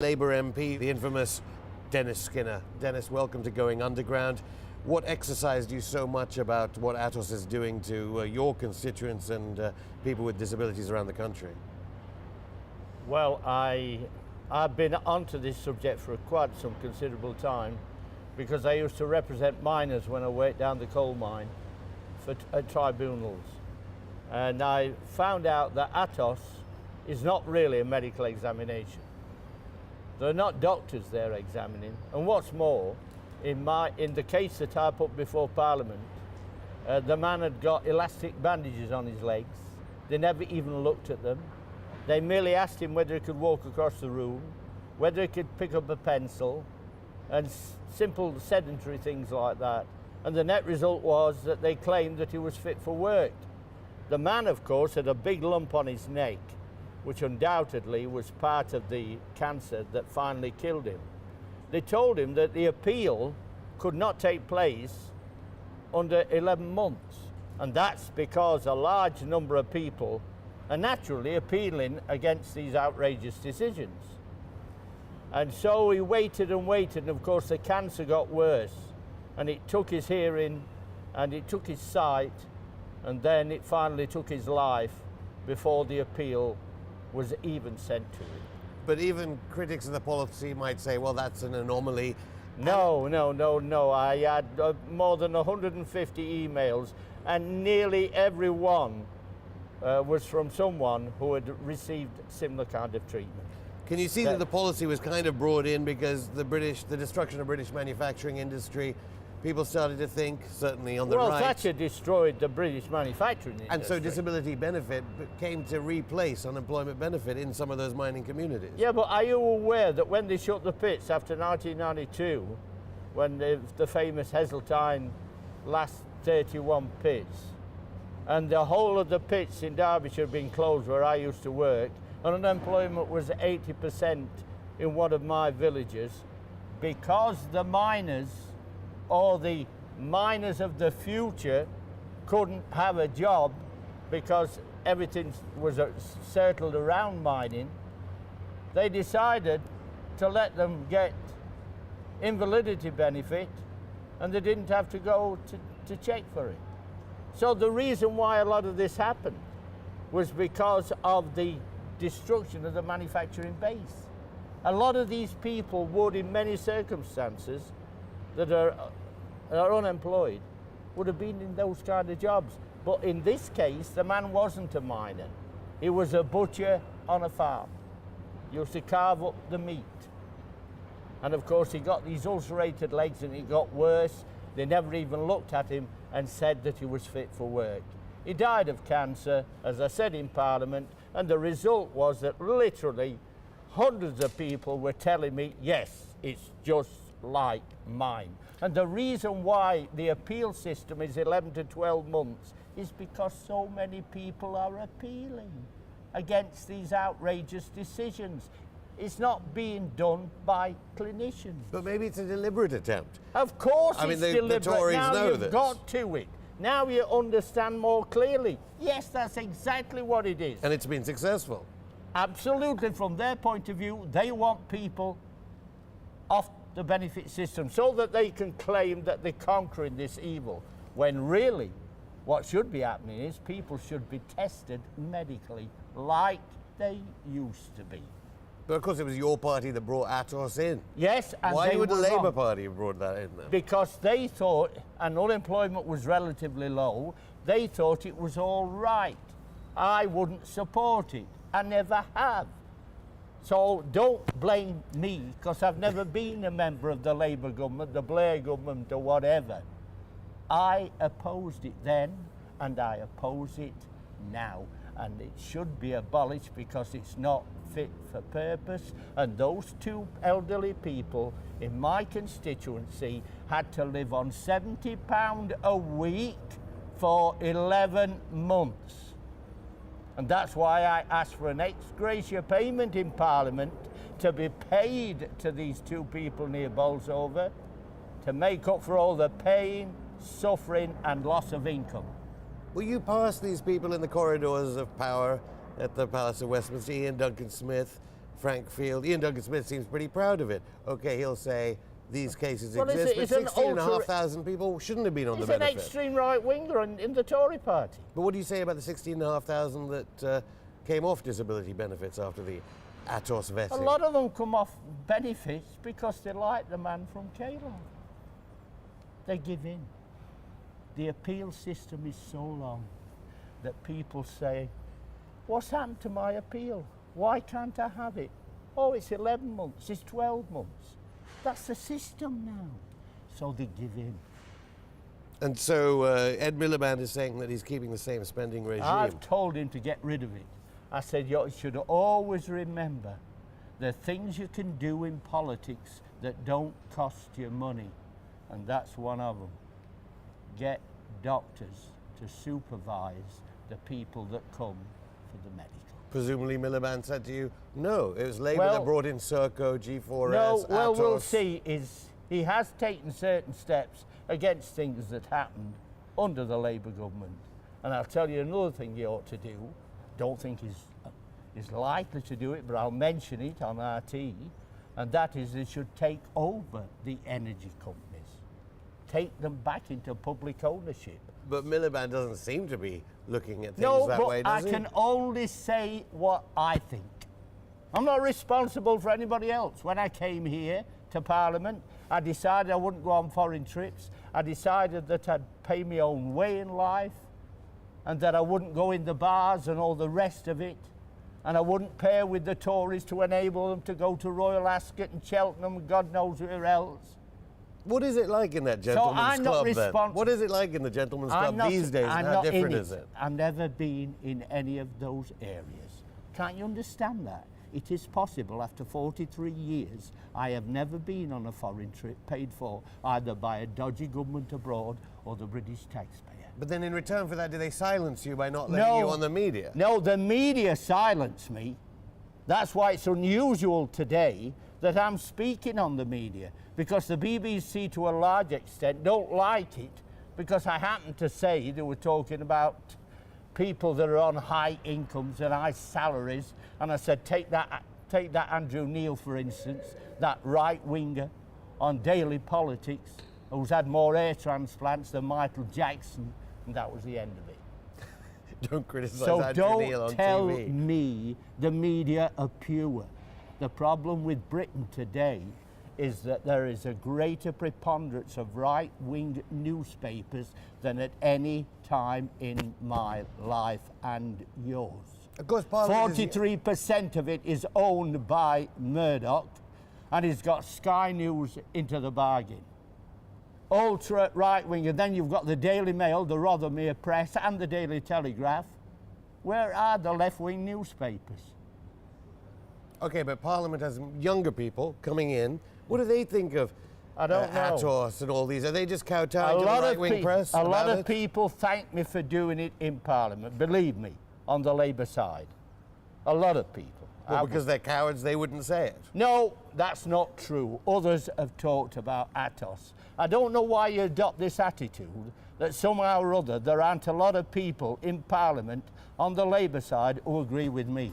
Labour MP, the infamous Dennis Skinner. Dennis, welcome to Going Underground. What exercised you so much about what Atos is doing to your constituents and people with disabilities around the country? Well, I've been onto this subject for quite some considerable time because I used to represent miners when I worked down the coal mine for tribunals. And I found out that Atos is not really a medical examination. They're not doctors they're examining. And what's more, in the case that I put before Parliament, the man had got elastic bandages on his legs. They never even looked at them. They merely asked him whether he could walk across the room, whether he could pick up a pencil, and simple sedentary things like that. And the net result was that they claimed that he was fit for work. The man, of course, had a big lump on his neck, which undoubtedly was part of the cancer that finally killed him. They told him that the appeal could not take place under 11 months. And that's because a large number of people are naturally appealing against these outrageous decisions. And so he waited and waited, and of course the cancer got worse. And it took his hearing, and it took his sight, and then it finally took his life before the appeal was even sent to him. But even critics of the policy might say, well, that's an anomaly. No. I had more than 150 emails, and nearly every one was from someone who had received similar kind of treatment. Can you see that the policy was kind of brought in because the destruction of British manufacturing industry, people started to think, certainly on the right. Well, Thatcher destroyed the British manufacturing industry. And so disability benefit came to replace unemployment benefit in some of those mining communities. Yeah, but are you aware that when they shut the pits after 1992, when the famous Heseltine last 31 pits, and the whole of the pits in Derbyshire had been closed where I used to work, and unemployment was 80% in one of my villages, because the miners or the miners of the future couldn't have a job because everything was circled around mining, they decided to let them get invalidity benefit, and they didn't have to go to check for it. So the reason why a lot of this happened was because of the destruction of the manufacturing base. A lot of these people would, in many circumstances, that are unemployed, would have been in those kind of jobs. But in this case, the man wasn't a miner. He was a butcher on a farm. He used to carve up the meat. And of course, he got these ulcerated legs and it got worse. They never even looked at him and said that he was fit for work. He died of cancer, as I said in Parliament, and the result was that literally hundreds of people were telling me, yes, it's just like mine. And the reason why the appeal system is 11 to 12 months is because so many people are appealing against these outrageous decisions. It's not being done by clinicians. But maybe it's a deliberate attempt. Of course it's deliberate. The Tories now know you've this. got to it. Now you understand more clearly. Yes, that's exactly what it is. And it's been successful. Absolutely. From their point of view, they want people off the benefit system so that they can claim that they're conquering this evil, when really what should be happening is people should be tested medically like they used to be. But of course it was your party that brought Atos in. Yes, and why would the Labour wrong. Party have brought that in then? Because they thought, and unemployment was relatively low, they thought it was all right. I wouldn't support it. I never have. So don't blame me, because I've never been a member of the Labour government, the Blair government, or whatever. I opposed it then, and I oppose it now. And it should be abolished because it's not fit for purpose. And those two elderly people in my constituency had to live on £70 a week for 11 months. And that's why I asked for an ex gratia payment in Parliament to be paid to these two people near Bolsover to make up for all the pain, suffering and loss of income. Will you pass these people in the corridors of power at the Palace of Westminster, Ian Duncan Smith, Frank Field. Ian Duncan-Smith seems pretty proud of it. Okay, he'll say these cases Well, exist, but it's an 16,500 people shouldn't have been on the He's an benefit. extreme right-winger in the Tory party. But what do you say about the 16,500 that came off disability benefits after the Atos vetting? A lot of them come off benefits because they like the man from Cairo. They give in. The appeal system is so long that people say, what's happened to my appeal? Why can't I have it? Oh, it's 11 months, it's 12 months. That's the system now. So they give in. And so Ed Miliband is saying that he's keeping the same spending regime. I've told him to get rid of it. I said, you should always remember the things you can do in politics that don't cost you money. And that's one of them. Get doctors to supervise the people that come for the medical. Presumably Miliband said to you, no, it was Labour that brought in Serco, G4S, No, well, Atos. we'll see. He has taken certain steps against things that happened under the Labour government. And I'll tell you another thing he ought to do. Don't think he's likely to do it, but I'll mention it on RT. And that is he should take over the energy companies. Take them back into public ownership. But Miliband doesn't seem to be looking at things that way, does he? I can only say what I think. I'm not responsible for anybody else. When I came here to Parliament, I decided I wouldn't go on foreign trips. I decided that I'd pay my own way in life and that I wouldn't go in the bars and all the rest of it. And I wouldn't pair with the Tories to enable them to go to Royal Ascot and Cheltenham and God knows where else. What is it like in that gentleman's club then? What is it like in the gentleman's club these days and how different is it? I've never been in any of those areas. Can't you understand that? It is possible after 43 years, I have never been on a foreign trip paid for either by a dodgy government abroad or the British taxpayer. But then in return for that, do they silence you by not letting you on the media? No, the media silence me. That's why it's unusual today that I'm speaking on the media, because the BBC to a large extent don't like it, because I happen to say they were talking about people that are on high incomes and high salaries, and I said take that Andrew Neil, for instance, that right winger on Daily Politics, who's had more air transplants than Michael Jackson, and that was the end of it. Don't criticise So Andrew Neil on don't tell TV. me the media are pure. The problem with Britain today is that there is a greater preponderance of right-wing newspapers than at any time in my life and yours. Of course, Parliament 43% of it is owned by Murdoch, and he's got Sky News into the bargain. Ultra right-wing, and then you've got the Daily Mail, the Rothermere Press, and the Daily Telegraph. Where are the left-wing newspapers? Okay, but Parliament has younger people coming in. What do they think of Atos and all these? Are they just kowtowing to the right-wing press? A lot of people thank me for doing it in Parliament, believe me, on the Labour side. A lot of people. Well, because they're cowards, they wouldn't say it. No, that's not true. Others have talked about Atos. I don't know why you adopt this attitude that somehow or other there aren't a lot of people in Parliament on the Labour side who agree with me.